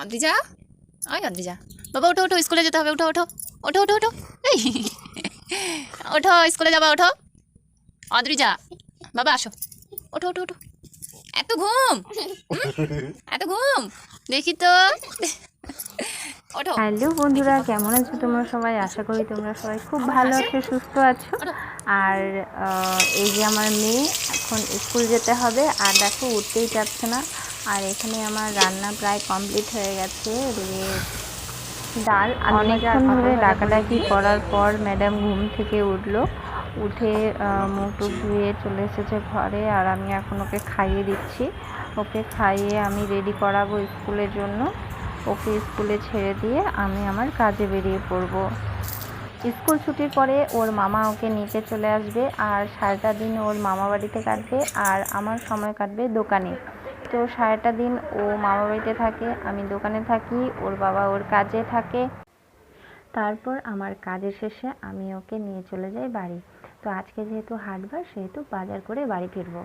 অদ্রিজা, ওই অদ্রিজা, বাবা ওঠো ওঠো, স্কুলে যেতে হবে, ওঠো ওঠো ওঠো ওঠো ওঠো, এই ওঠো, স্কুলে যাবা, ওঠো অদ্রিজা, বাবা আসো, ওঠো ওঠো ওঠো, এত ঘুম, এত ঘুম, দেখি তো, ওঠো হ্যালো বন্ধুরা, কেমন আছো তোমরা সবাই? আশা করি তোমরা সবাই খুব ভালো আছো, সুস্থ আছো। আর এই যে আমার মেয়ে এখন স্কুল যেতে হবে, আর দেখো উঠতেই চাচ্ছে না। আর এখানে আমার রান্না প্রায় কমপ্লিট হয়ে গেছে। এদিকে ডাল, অনেকক্ষণ ধরে ডাকাডাকি করার পর ম্যাডাম ঘুম থেকে উঠলো, উঠে মুখ টুক ধুয়ে চলে এসেছে ঘরে। আর আমি এখন ওকে খাইয়ে দিচ্ছি। ওকে খাইয়ে আমি রেডি করাবো স্কুলের জন্য। ওকে স্কুলে ছেড়ে দিয়ে আমি আমার কাজে বেরিয়ে পড়ব। স্কুল ছুটির পরে ওর মামা ওকে নিতে চলে আসবে, আর সারাটা দিন ওর মামা বাড়িতে কাটবে আর আমার সময় কাটবে দোকানে। তো সারাটা দিন ও মামা বাড়িতে থাকে, আমি দোকানে থাকি, ওর বাবা ওর কাজে থাকে। তারপর আমার কাজের শেষে আমি ওকে নিয়ে চলে যাই বাড়ি। তো আজকে যেহেতু হাটবার, সেহেতু বাজার করে বাড়ি ফিরবো।